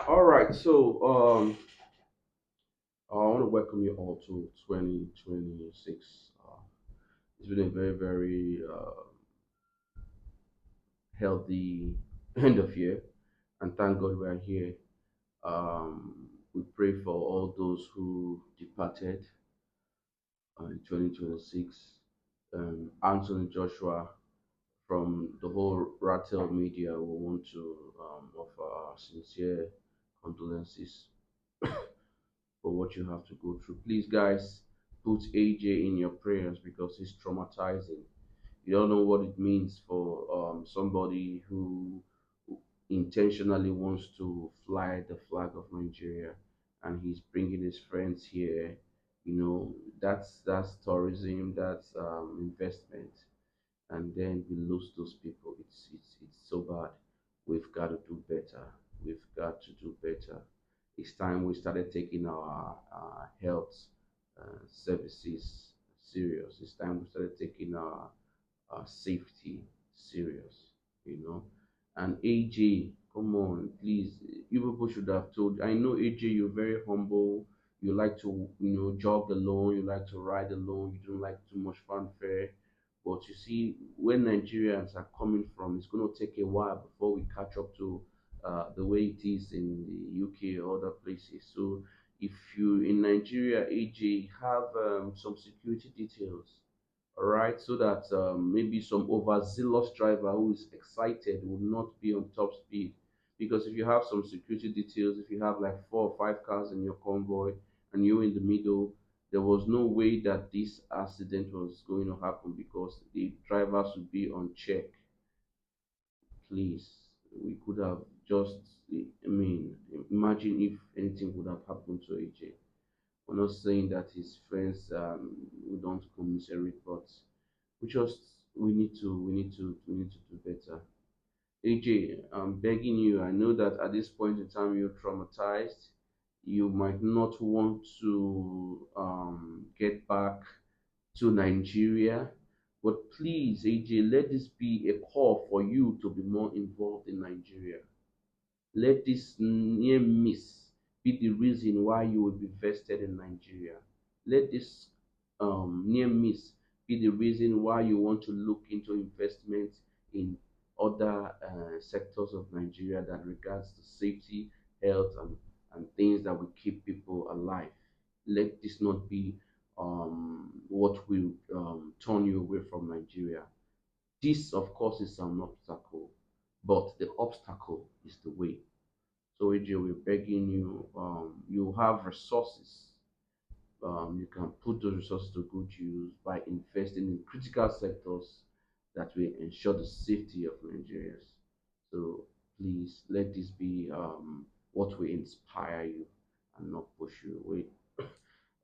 All right, so I want to welcome you all to 2026. It's been a very healthy end of year, and thank God we are here. We pray for all those who departed in 2026. Anthony Joshua from the whole Rattle media, we want to offer our sincere condolences for what you have to go through. Please, guys, put AJ in your prayers because it's traumatizing. You don't know what it means for somebody who intentionally wants to fly the flag of Nigeria, and he's bringing his friends here. That's tourism, that's investment, and then we lose those people. It's so bad. We've got to do better. We've got to do better. It's time we started taking our health services serious. It's time we started taking our safety serious. You know. And AJ, come on, please. You people should have told. I know AJ, you're very humble. You like to, jog alone. You like to ride alone. You don't like too much fanfare. But you see, when Nigerians are coming from, it's going to take a while before we catch up to the way it is in the UK or other places. So, if you in Nigeria, AJ, have some security details, all right, so that maybe some overzealous driver who is excited will not be on top speed. Because if you have some security details, if you have like 4 or 5 cars in your convoy and you're in the middle, there was no way that this accident was going to happen because the drivers would be on check. Please, we could have just, I mean, imagine if anything would have happened to AJ. We're not saying that his friends we don't commiserate, but we need to do better. AJ, I'm begging you. I know that at this point in time you're traumatized. You might not want to get back to Nigeria, but please, AJ, let this be a call for you to be more involved in Nigeria. Let this near miss be the reason why you will be vested in Nigeria. Let this near miss be the reason why you want to look into investment in other sectors of Nigeria that regards to safety, health, and things that will keep people alive. Let this not be what will turn you away from Nigeria. This, of course, is an obstacle, but the obstacle is the way. So AJ, we're begging you, you have resources. You can put those resources to good use by investing in critical sectors that will ensure the safety of Nigerians. So please let this be what will inspire you and not push you away.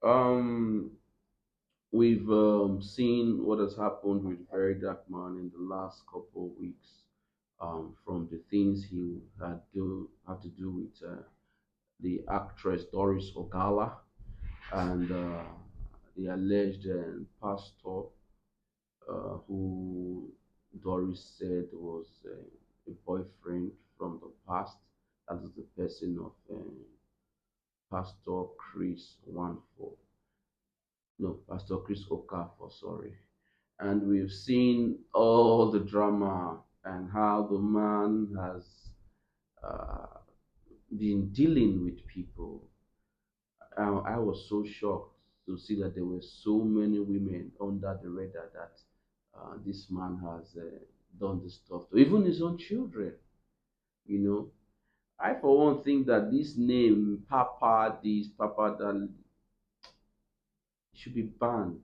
Um, we've seen what has happened with Very Dark Man in the last couple of weeks. From the things he had to do with the actress Doris Ogala and the alleged pastor who Doris said was a boyfriend from the past. That is the person of Pastor Chris Wanfo. No, Pastor Chris Okafor, sorry. And we've seen all the drama and how the man has uh, been dealing with people. I was so shocked to see that there were so many women under the radar that this man has done this stuff to, even his own children. You know, I for one think that this name, Papa this, Papa that, should be banned.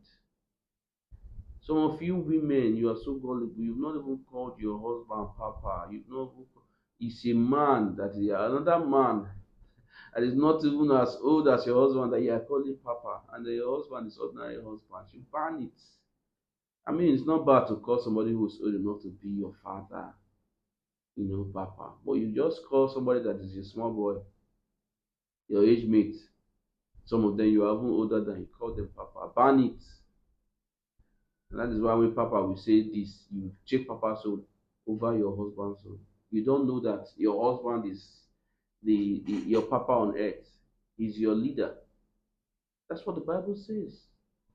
Some of you women, you are so gullible. You've not even called your husband Papa. You've not. It's a man that is another man that is not even as old as your husband that you are calling Papa, and your husband is ordinary husband. You ban it. I mean, it's not bad to call somebody who's old enough to be your father, Papa. But you just call somebody that is a small boy, your age mate. Some of them you are even older than you call them Papa. Ban it. And that is why when Papa will say this, you check Papa's soul over your husband's soul. You don't know that your husband is your papa on earth. He's your leader. That's what the Bible says.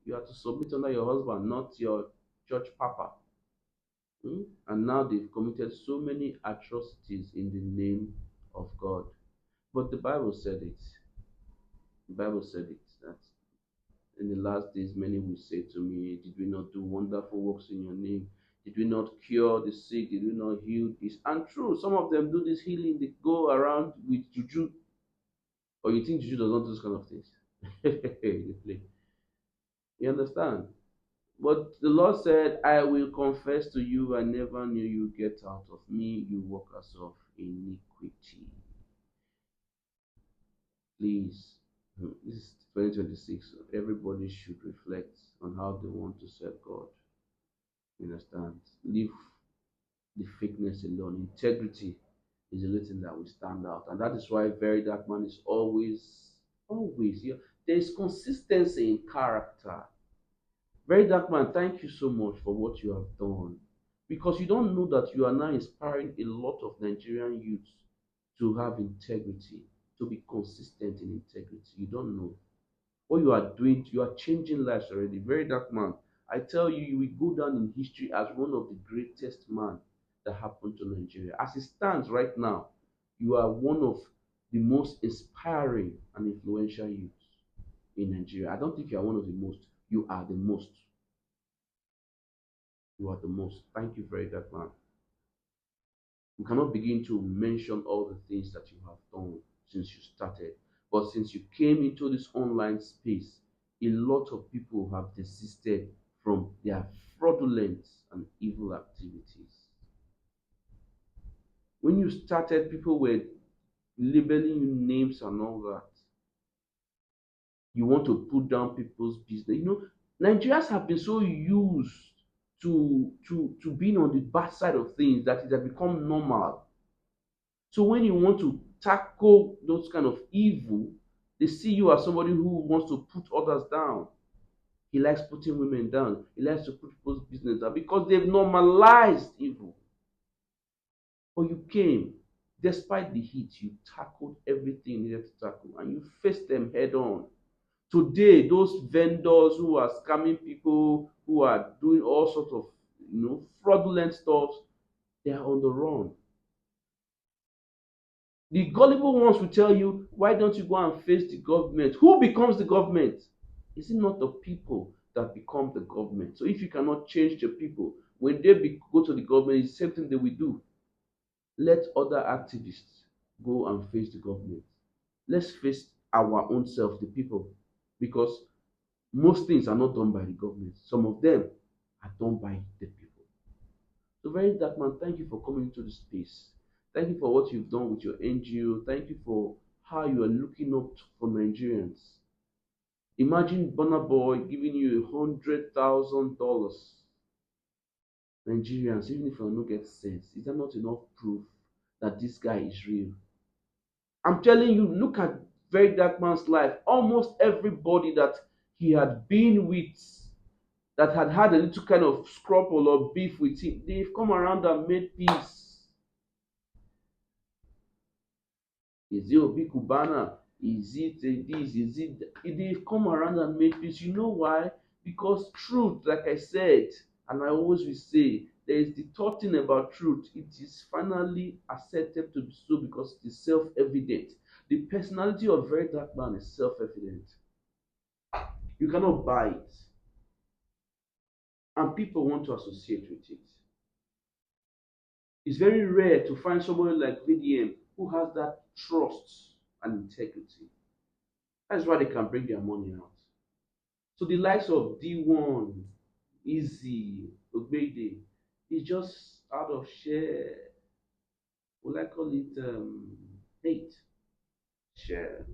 You are to submit under your husband, not your church papa. Hmm? And now they've committed so many atrocities in the name of God. But the Bible said it. The Bible said it that in the last days many will say to me, did we not do wonderful works in your name? Did we not cure the sick? Did we not heal this? And true, some of them do this healing, they go around with juju. Or you think juju does not do this kind of things? They play. You understand? But the Lord said, I will confess to you, I never knew you. Get out of me, you workers of iniquity. Please, this is 2026. Everybody should reflect on how they want to serve God. You understand? Leave the fakeness alone. Integrity is the only thing that will stand out. And that is why Very Dark Man is always, yeah. There is consistency in character. Very Dark Man, thank you so much for what you have done. Because you don't know that you are now inspiring a lot of Nigerian youths to have integrity, to be consistent in integrity. You don't know. What you are doing, you are changing lives already. Very Dark Man, I tell you, you will go down in history as one of the greatest man that happened to Nigeria. As it stands right now, you are one of the most inspiring and influential youths in Nigeria. I don't think you are one of the most. You are the most. You are the most. Thank you very much, man. We cannot begin to mention all the things that you have done since you started. But since you came into this online space, a lot of people have desisted from their fraudulent and evil activities. When you started, people were labeling you names and all that. You want to put down people's business. Nigerians have been so used to being on the bad side of things that it has become normal. So when you want to tackle those kind of evil, they see you as somebody who wants to put others down. He likes putting women down. He likes to put people's business down because they've normalized evil. But you came, despite the heat, you tackled everything you needed to tackle and you faced them head on. Today, those vendors who are scamming people, who are doing all sorts of fraudulent stuff, they are on the run. The gullible ones will tell you, why don't you go and face the government? Who becomes the government? Is it not the people that become the government? So if you cannot change the people, when go to the government, it's the same thing they will do. Let other activists go and face the government. Let's face our own self, the people, because most things are not done by the government. Some of them are done by the people. So, Very Dark Man, thank you for coming into the space. Thank you for what you've done with your NGO. Thank you for how you are looking up for Nigerians. Imagine Burna Boy giving you $100,000. Nigerians, even if you don't get sense, is that not enough proof that this guy is real? I'm telling you, look at Very Dark Man's life. Almost everybody that he had been with, that had had a little kind of scruple or beef with him, they've come around and made peace. Is it Obi Kubana? Is it this? Is it they've come around and made peace? You know why? Because truth, like I said, and I always will say, there is the thought thing about truth. It is finally accepted to be so because it is self-evident. The personality of Very Dark Man is self-evident. You cannot buy it. And people want to associate with it. It's very rare to find somebody like VDM who has that trust and integrity. That's why they can bring their money out. So the likes of D1, Easy, Ogbede is just out of sheer, what I call it, hate. Share.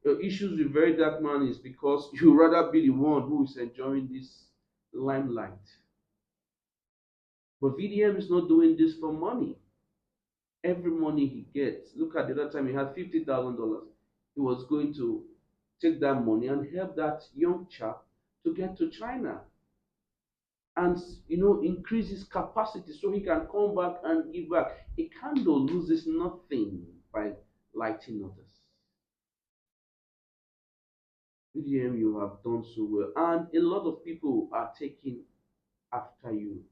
Your issues with Very Dark Man is because you rather be the one who is enjoying this limelight. But VDM is not doing this for money. Every money he gets, look at the other time he had $50,000. He was going to take that money and help that young chap to get to China. and increase his capacity so he can come back and give back. A candle loses nothing by lighting others. BDM, you have done so well, and a lot of people are taking after you.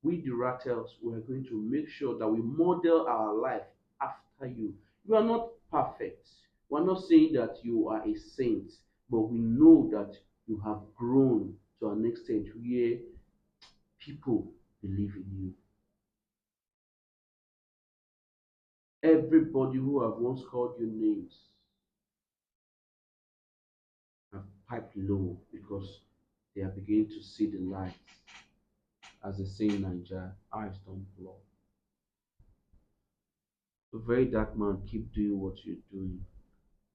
We the Rattles, we are going to make sure that we model our life after you. You are not perfect. We're not saying that you are a saint, but we know that you have grown to an extent where people believe in you. Everybody who have once called you names have piped low because they are beginning to see the light. As they say in Nigeria, eyes don't blow. So very dark man, keep doing what you're doing.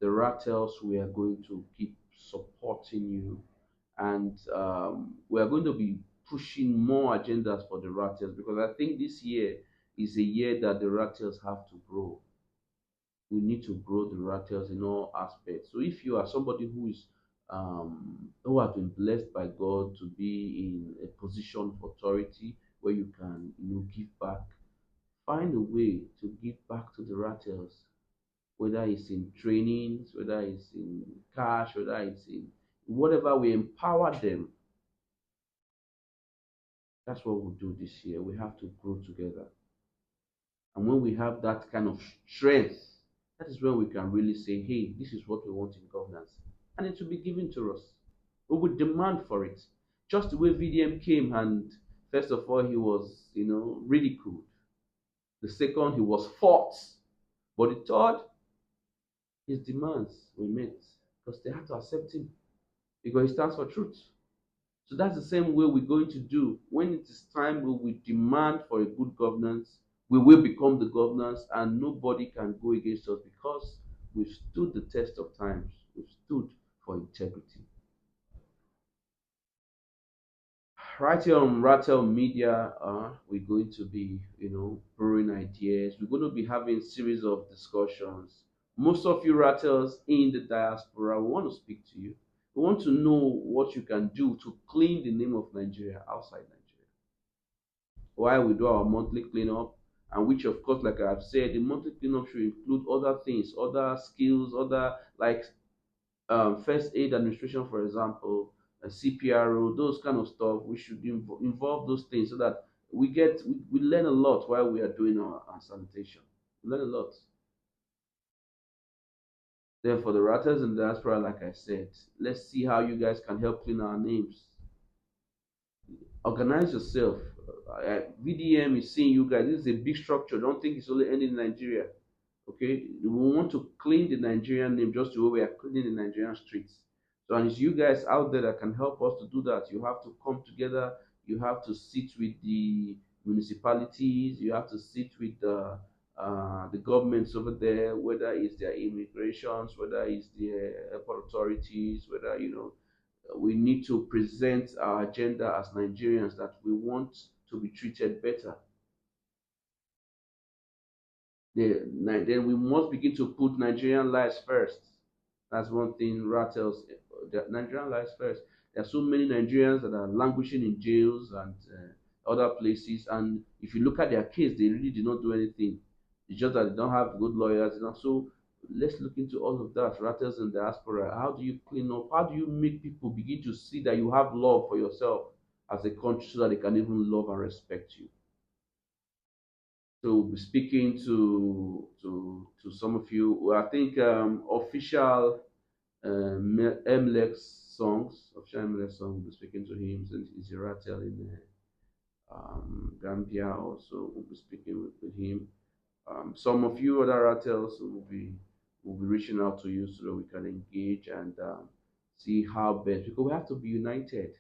The Rattles, we are going to keep supporting you, and we are going to be pushing more agendas for the Rattles because I think this year is a year that the Rattles have to grow. We need to grow the Rattles in all aspects. So if you are somebody who has been blessed by God to be in a position of authority where you can give back, find a way to give back to the Rattles, whether it's in trainings, whether it's in cash, whether it's in whatever, we empower them. That's what we'll do this year. We have to grow together. And when we have that kind of strength, that is when we can really say, hey, this is what we want in governance. And it will be given to us. We will demand for it. Just the way VDM came and first of all he was, ridiculed. The second, he was fought. But the third, his demands were met because they had to accept him because he stands for truth. So that's the same way we're going to do. When it is time, we will demand for a good governance. We will become the governance, and nobody can go against us because we've stood the test of times. We've stood for integrity. Right here on Rattle Media, we're going to be, brewing ideas. We're going to be having series of discussions. Most of you Rattles in the diaspora, we want to speak to you. We want to know what you can do to clean the name of Nigeria outside Nigeria. While we do our monthly cleanup, and which, of course, like I've said, the monthly cleanup should include other things, other skills, other like first aid administration, for example, CPRO, those kind of stuff. We should involve those things so that we learn a lot while we are doing our sanitation. We learn a lot. Then for the writers in diaspora, like I said, let's see how you guys can help clean our names. Organize yourself. VDM is seeing you guys. This is a big structure. Don't think it's only ending in Nigeria. Okay, we want to clean the Nigerian name just the way we are cleaning the Nigerian streets. So, and it's you guys out there that can help us to do that. You have to come together. You have to sit with the municipalities. You have to sit with the governments over there, whether it's their immigrations, whether it's their airport authorities, whether we need to present our agenda as Nigerians that we want to be treated better. Then we must begin to put Nigerian lives first. That's one thing Rattles, the Nigerian lives first. There are so many Nigerians that are languishing in jails and other places. And if you look at their case, they really did not do anything. It's just that they don't have good lawyers. So let's look into all of that. Rattles in diaspora. How do you clean up? How do you make people begin to see that you have love for yourself as a country so that they can even love and respect you? So we'll be speaking to some of you. Well, I think official MLX songs, official MLX song. We'll be speaking to him since he's a Ratel in Gambia. Also, we'll be speaking with him. Some of you other Ratels will be reaching out to you so that we can engage and see how best, because we have to be united.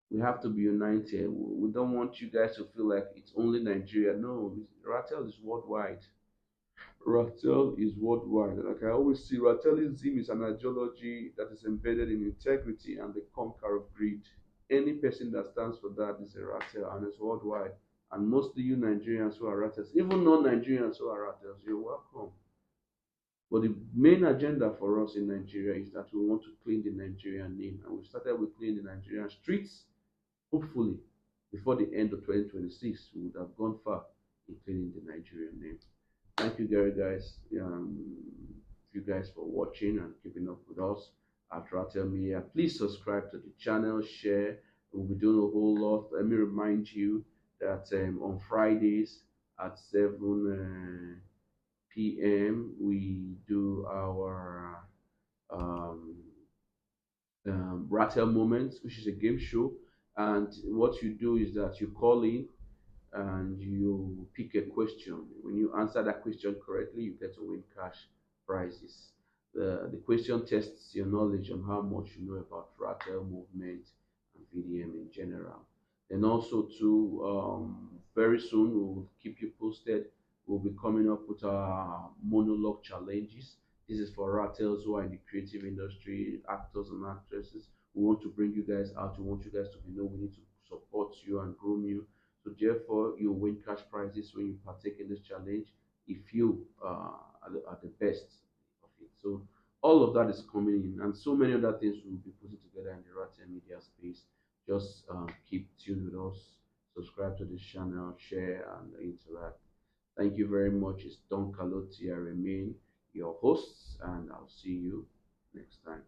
We have to be united. We don't want you guys to feel like it's only Nigeria. No, Ratel is worldwide. Ratel is worldwide. Like I always see, Ratelism is an ideology that is embedded in integrity and the conquer of greed. Any person that stands for that is a Ratel and it's worldwide. And mostly you Nigerians who are Ratels, even non-Nigerians who are Ratels, you're welcome. But the main agenda for us in Nigeria is that we want to clean the Nigerian name. And we started with cleaning the Nigerian streets. hopefully before the end of 2026, we would have gone far in cleaning the Nigerian name. Thank you, Gary, guys. You guys for watching and keeping up with us at Rattel Media. Please subscribe to the channel, share. We'll be doing a whole lot. Let me remind you that on Fridays at 7 p.m. we do our um, Rattel Moments, which is a game show. And what you do is that you call in and you pick a question. When you answer that question correctly, you get to win cash prizes. The question tests your knowledge on how much you know about Rattle movement and VDM in general. And also, too, very soon we'll keep you posted. We'll be coming up with our monologue challenges. This is for Rattles who are in the creative industry, actors and actresses. We want to bring you guys out. We want you guys to know we need to support you and groom you, so therefore, you win cash prizes when you partake in this challenge if you are the best of it. So all of that is coming in, and so many other things we will be putting together in the Rata Media space. Just keep tuned with us, subscribe to this channel, share, and interact. Thank you very much. It's Don Kaloti. I remain your host, and I'll see you next time.